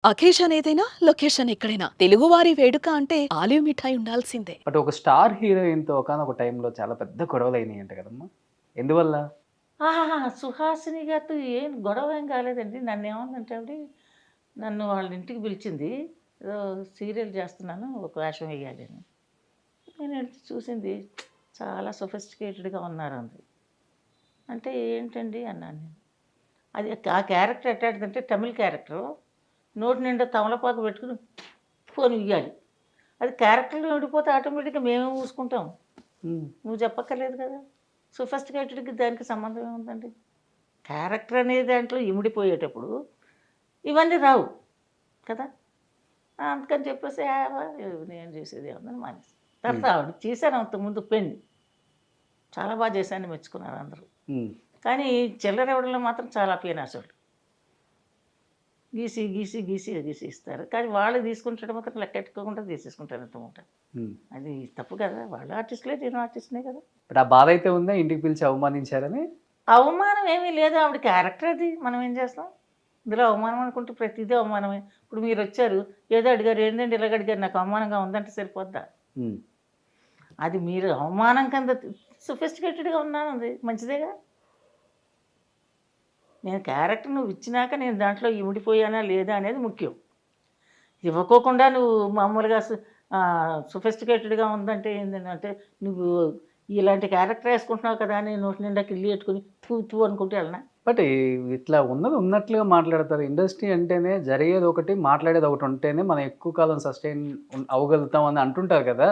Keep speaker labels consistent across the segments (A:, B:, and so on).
A: Occasion ఏదైనా, location ఎక్కడైనా తెలుగువారి వేడుక అంటే ఆలివ్ మిఠాయి ఉండాల్సిందే.
B: బట్ ఒక స్టార్ హీరోయిన్‌తో ఒకానొక టైంలో చాలా పెద్ద గొడవలయినాయంట కదమ్మా! ఎందువల్ల?
C: ఆహాహా! సుహాసిని గారితో ఏం గొడవ ఏం కాలేదండి. నన్నేమన్నదంటే ఆవిడ, నన్ను వాళ్ళ ఇంటికి పిలిచింది. ఏదో సీరియల్ చేస్తున్నాను, ఒక వేషం వేయాలి అని. నేనెళ్తే చూసింది, చాలా సొఫిస్టికేటెడ్‌గా ఉన్నారంది. అంటే ఏంటండి అన్నాను నేను. అది ఆ క్యారెక్టర్ ఎట్టాడిదంటే తమిళ్ క్యారెక్టరు. నోటి నిండా తమలపాకు పెట్టుకొని ఫోన్ ఇయ్యాలి. అది క్యారెక్టర్‌లో ఉండిపోతే ఆటోమేటిక్‌గా మేమే మూసుకుంటాం.
B: హ్మ్.
C: నువ్వు చెప్పక్కర్లేదు కదా! సొఫిస్టికేటెడ్‌కి దానికి సంబంధం ఏముందండి? క్యారెక్టర్ అనే దాంట్లో ఇమిడిపోయేటప్పుడు ఇవన్నీ రావు కదా! అందుకని చెప్పేసి నేను చేసేది ఏముందని మానేసి. తర్వాత
B: హ్మ్.
C: ఆవిడ చేశాను అంతకుముందు పెన్. చాలా బాగా చేశానని మెచ్చుకున్నారు అందరూ.
B: హ్మ్.
C: కానీ చిల్లర ఇవ్వడంలో మాత్రం చాలా పీనాసోళ్ళు. గీసి, గీసి, గీసి, గీసి ఇస్తారు. కానీ వాళ్ళు తీసుకుంటాడు మాత్రం లెక్కెట్టుకోకుండా తీసేసుకుంటారన్నమాట.
B: హ్మ్.
C: అది తప్పు కదా! వాళ్ళు ఆర్టిస్టులే, నేను ఆర్టిస్ట్‌నే కదా!
B: బట్ ఆ బాధైతే ఉందా ఇంటికి పిలిచి అవమానించారని?
C: అవమానం ఏమీ లేదు. ఆవిడ క్యారెక్టర్ అది. మనం ఏం చేస్తాం? ఇందులో అవమానం అనుకుంటే ప్రతిదీ అవమానమే. ఇప్పుడు మీరొచ్చారు, ఏదో అడిగారు, ఏందండి ఇలాగ అడిగారు, నాకు అవమానంగా ఉందంటే సరిపోద్దా?
B: హ్మ్.
C: అది మీరు అవమానం కింద సొఫిస్టికేటెడ్‌గా ఉన్నానంది. మంచిదేగా. నేను క్యారెక్టర్ నువ్వు ఇచ్చినాక నేను దాంట్లో ఇమిడిపోయానా లేదా అనేది ముఖ్యం. ఇవ్వకోకుండా నువ్వు మామూలుగా సొఫిస్టికేటెడ్‌గా ఉందంటే ఏంటంటే, నువ్వు ఇలాంటి క్యారెక్టర్ యేసుకుంటున్నావు కదా అని నోటి నిండా కిళ్ళి పెట్టుకొని థూ థూ అనుకుంటూ వెళ్ళనా?
B: బట్ ఇట్లా ఉన్నది ఉన్నట్లుగా మాట్లాడతారు. ఇండస్ట్రీ అంటేనే జరిగేది ఒకటి, మాట్లాడేది ఒకటి ఉంటేనే మనం ఎక్కువ కాలం సస్టైన్ అవ్వగలుగుతాం అని అంటుంటారు కదా!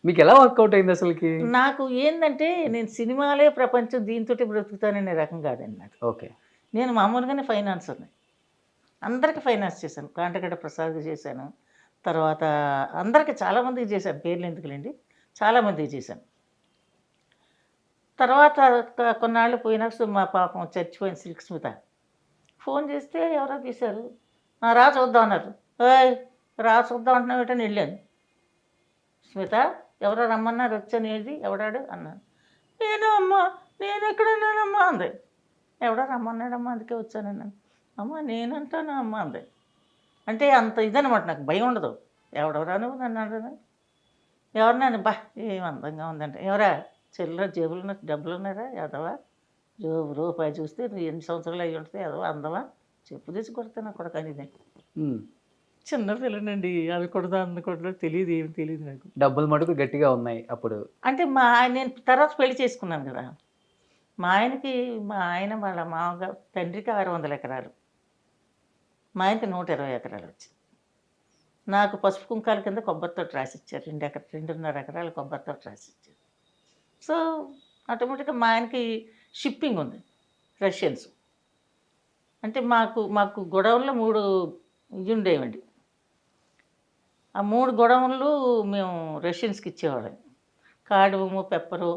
B: మీకెలా వర్కౌట్ అయింది అసలకి?
C: నాకు ఏందంటే, నేను సినిమాలే ప్రపంచం దీనితోటే బ్రతుకుతాననే రకం కాదండి నాది.
B: ఓకే.
C: నేను మామూలుగానే ఫైనాన్సర్‌ని. అందరికి ఫైనాన్స్ చేశాను. కాంటగడ్డ ప్రసాద్‌కి చేశాను. తర్వాత అందరికి చాలామందికి చేశాను. పేర్లు ఎందుకులెండి. చాలామందికి చేశాను. తర్వాత కొన్నాళ్ళు పోయినాక మా పాపం చచ్చిపోయింది సిల్క్ స్మిత. ఫోన్ చేస్తే ఎవరో తీశారు. "ఆ! రా చూద్దాం" అన్నారు. "ఓయ్! రా చూద్దాం అంటున్నావేంటని" వెళ్ళాను. "స్మిత ఎవరో రమ్మన్నారు వచ్చాను. ఏది ఎవడాడు" అన్నాను. "నేనే అమ్మా. నేనెక్కడున్నానమ్మా" అంది. "ఎవడో రమ్మన్నాడమ్మా అందుకే వచ్చానన్నాను." "అమ్మ నేనంటానా అమ్మ" అంది. అంటే అంత ఇదనమాట, నాకు భయం ఉండదు. ఎవడెవరా నువ్వు నన్ను అనడని. ఎవరినని అబ్బా! ఏం అందంగా ఉందంటే, ఎవరా చిల్లర జేబులో డబ్బులున్నారా ఎదవా? రూపాయి చూస్తే నువ్వు ఎన్ని సంవత్సరాలు అయ్యి ఉంటది ఎదవా అందమా? చెప్పు తీసి కొడితే నా కొడుకు అనేది.
B: హ్మ్.
C: చిన్న పిల్లనండి. అనకూడదా అనకూడదో తెలీదు, ఏమి తెలీదు నాకు.
B: డబ్బులు మటుకు గట్టిగా ఉన్నాయి అప్పుడు.
C: అంటే నేను తర్వాత పెళ్లి చేసుకున్నాను కదా! మా ఆయన వాళ్ళ మామగారు తండ్రికి 600 ఎకరాలు. మా ఆయనకి 120 ఎకరాలు వచ్చింది. నాకు పసుపు కుంకాల కింద కొబ్బరి తోట రాసిచ్చారు. 2.5 ఎకరాలు కొబ్బరి తోట రాసిచ్చారు. సో, ఆటోమేటిక్‌గా మా ఆయనకి షిప్పింగ్ ఉంది. రష్యన్స్. అంటే మాకు మాకు గోడౌన్‌లో 3 ఇయుండేవండి. ఆ 3 గోడౌన్‌లు మేము రష్యన్స్‌కి ఇచ్చేవాళ్ళం. కార్డమము, పెప్పరు,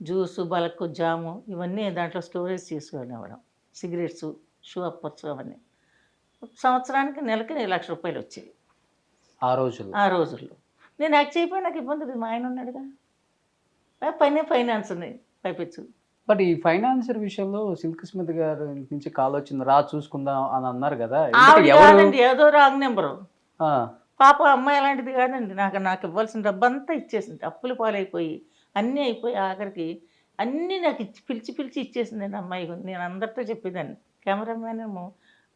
C: జ్యూసు, బల్క్, జాము ఇవన్నీ దాంట్లో స్టోరేజ్ చేసుకునేవాళ్ళం. సిగరెట్సు, షూ అప్పర్స్ అవన్నీ. సంవత్సరానికి నెలకి ₹1,00,000 వచ్చేవి.
B: ఆ రోజుల్లో.
C: ఆ రోజుల్లో. నేను యాక్ట్ చేయకపోయినా నాకు ఇబ్బంది లేదు. మా ఆయన ఉన్నాడుగా. పైనే ఫైనాన్స్ ఉన్నాయి పైపెచ్చు.
B: బట్ ఈ ఫైనాన్షియల్ విషయంలో 'సిల్క్ స్మిత్' గారి నుంచి కాలొచ్చింది. రా చూసుకుందాం అని అన్నారు గదా! ఇంతకీ
C: ఆవిడ
B: ఎవరు?
C: కాదండి, ఏదో రాంగ్ నెంబరు.
B: ఆ!
C: పాపం అమ్మాయి అలాంటిది కాదండి. నాకు ఇవ్వాల్సిన డబ్బంతా ఇచ్చేసింది. అప్పుల పాలైపోయి, అన్నీ అయిపోయి ఆఖరికి అన్నీ నాకు పిలిచి పిలిచి ఇచ్చేసిందండి అమ్మాయి. నేను అందరితో చెప్పేదాన్ని. కెమెరామ్యాన్ ఏమో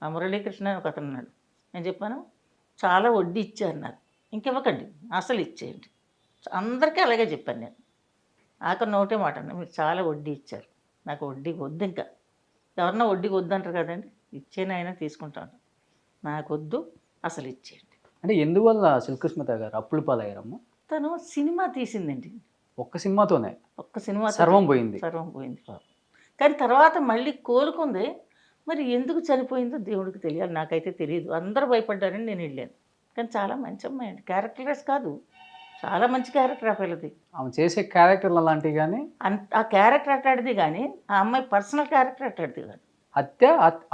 C: మురళీకృష్ణ అని ఒకతనున్నాడు. నేను చెప్పాను, చాలా వడ్డీ ఇచ్చారు నాకు. ఇంకివ్వకండి, అసలు ఇచ్చేయండి. అందరికీ అలాగే చెప్పాను నేను. ఆఖరిన ఒకటే మాట అన్నా, మీరు చాలా వడ్డీ ఇచ్చారు. నాకు వడ్డీ వద్దింక. ఎవరన్నా వడ్డీకి వద్దంటారు కదండీ! ఇచ్చేనైనా తీసుకుంటాను. నాకొద్దు, అసలు ఇచ్చేయండి.
B: అంటే ఎందువల్ల 'సిల్క్ స్మిత' గారు అప్పుల పాలయ్యారమ్మా?
C: తను సినిమా తీసిందండి.
B: ఒక్క సినిమాతోనే
C: ఒక్క సినిమాతో
B: సర్వం పోయింది.
C: సర్వం పోయింది పాపం. కానీ తర్వాత మళ్ళీ కోలుకుంది. మరి ఎందుకు చనిపోయిందో దేవుడికి తెలియాలి. నాకైతే తెలీదు. అందరూ భయపడ్డారని నేను వెళ్ళాను. కానీ చాలా మంచి అమ్మాయి అండి. క్యారెక్టర్లెస్ కాదు. చాలా మంచి క్యారెక్టర్ ఆ పిల్లది.
B: ఆమె చేసే క్యారెక్టర్లు అలాంటివి గాని,
C: ఆ క్యారెక్టర్ అట్టాడిది కానీ, ఆ అమ్మాయి పర్సనల్ క్యారెక్టర్ అట్టాడిది కాదు.
B: హత్య,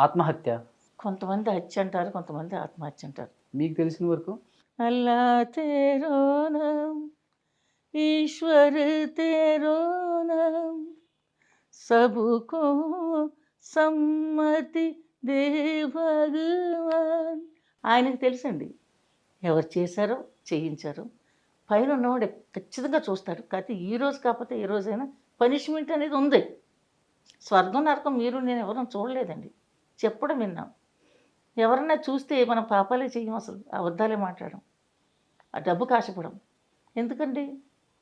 B: ఆత్మహత్య
C: కొంతమంది హత్య అంటారు, కొంతమంది ఆత్మహత్య అంటారు.
B: మీకు తెలిసిన వరకు?
C: అల్లా తేరో నామ్ ఈశ్వర్ తేరో నామ్ सबको सम्मति दे भगवान ఆయనకు తెలుసండి ఎవరు చేశారో చేయించారో పైన ఉన్నవాడు ఖచ్చితంగా చూస్తాడు. కాకపోతే ఈ రోజు కాకపోతే ఏ రోజైనా పనిష్మెంట్ అనేది ఉంది. స్వర్గం నరకం మీరు నేను ఎవరూ చూడలేదండి, చెప్పడం విన్నాం. ఎవరన్నా చూస్తే మనం పాపాలే చెయ్యం, అసలు అబద్ధాలే మాట్లాడడం, ఆ డబ్బుకి ఆశపడం. ఎందుకండి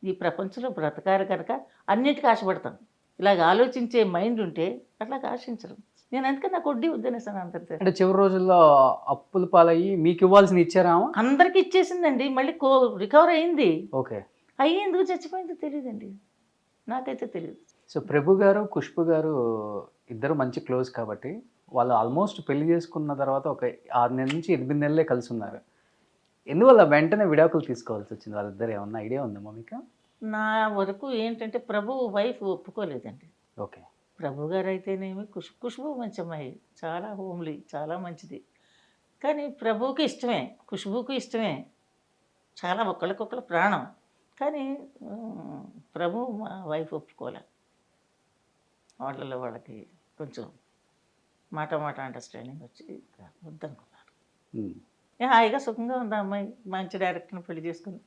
C: ఈ ప్రపంచంలో బ్రతకారు కనుక అన్నిటికీ ఆశపడతాం. ఇలాగ ఆలోచించే మైండ్ ఉంటే అట్లాగ ఆశించరు. నేను అందుకని నాకు వడ్డీ వద్దనేసాను అందరితో.
B: అంటే చివరి రోజుల్లో అప్పుల పాలయ్యి మీకు ఇవ్వాల్సింది ఇచ్చారా?
C: అందరికీ ఇచ్చేసిందండి, మళ్ళీ రికవర్ అయింది.
B: ఓకే.
C: అయ్యి ఎందుకు చచ్చిపోయిందో తెలియదండి, నాకైతే తెలియదు.
B: సో ప్రభు గారు ఖుష్బు గారు ఇద్దరు మంచి క్లోజ్ కాబట్టి వాళ్ళు ఆల్మోస్ట్ పెళ్లి చేసుకున్న తర్వాత ఒక 6 నెలల నుంచి 8 నెలలే కలిసి ఉన్నారు. ఎందువల్ల వెంటనే విడాకులు తీసుకోవాల్సి వచ్చింది వాళ్ళిద్దరు? ఏమన్నా ఐడియా ఉందమ్మా మీకు?
C: నా వరకు ఏంటంటే ప్రభు వైఫ్ ఒప్పుకోలేదండి.
B: ఓకే.
C: ప్రభు గారు అయితేనేమి ఖుష్బు మంచి అమ్మాయి, చాలా హోమ్లీ, చాలా మంచిది. కానీ ప్రభువుకి ఇష్టమే, ఖుష్బుకి ఇష్టమే, చాలా ఒకళ్ళకొకళ్ళు ప్రాణం. కానీ ప్రభు మా వైఫ్ ఒప్పుకోలే. వాళ్ళకి కొంచెం మాట అండర్స్టాండింగ్ వచ్చి వద్దనుకున్నారు. హాయిగా సుఖంగా ఉంది అమ్మాయి, మంచి డైరెక్టర్ని పెళ్లి చేసుకుని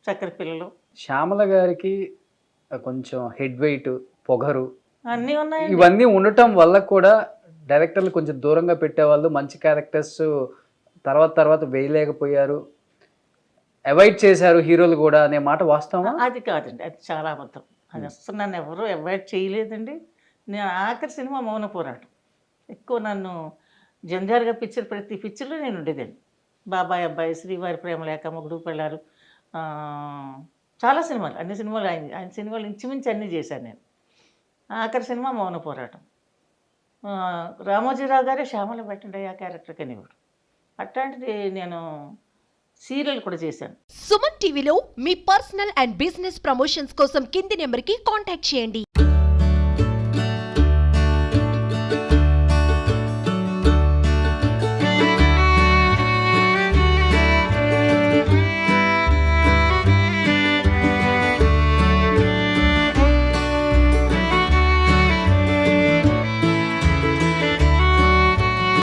C: చక్కని పిల్లలు.
B: శ్యామల గారికి కొంచెం హెడ్ వెయిట్, పొగరు
C: అన్నీ ఉన్నాయి.
B: ఇవన్నీ ఉండటం వల్ల కూడా డైరెక్టర్లు కొంచెం దూరంగా పెట్టేవాళ్ళు. మంచి క్యారెక్టర్స్ తర్వాత వేయలేకపోయారు, అవాయిడ్ చేశారు హీరోలు కూడా అనే మాట వాస్తవమా?
C: అది కాదండి, అది చాలా అబద్ధం. అది అసలు నన్ను ఎవరు అవాయిడ్ చేయలేదండి. నేను ఆఖరి సినిమా మౌన పోరాటం, ఎక్కువ నన్ను జంజారుగా ప్రతి పిక్చర్లో నేను ఉండేదండి. బాబాయ్ అబ్బాయి, శ్రీవారి ప్రేమలేఖ, మొగుడు పెళ్ళారు, చాలా సినిమాలు, అన్ని సినిమాలు ఆయన సినిమాలు ఇంచుమించి అన్నీ చేశాను నేను. ఆఖరి సినిమా మౌన పోరాటం. రామోజీరావు గారే శ్యామల పెట్టండి ఆ క్యారెక్టర్ కనివాడు. అట్లాంటిది నేను సీరియల్ కూడా చేశాను.
D: సుమన్ టీవీలో మీ పర్సనల్ అండ్ బిజినెస్ ప్రమోషన్స్ కోసం కింది నెంబర్కి కాంటాక్ట్ చేయండి.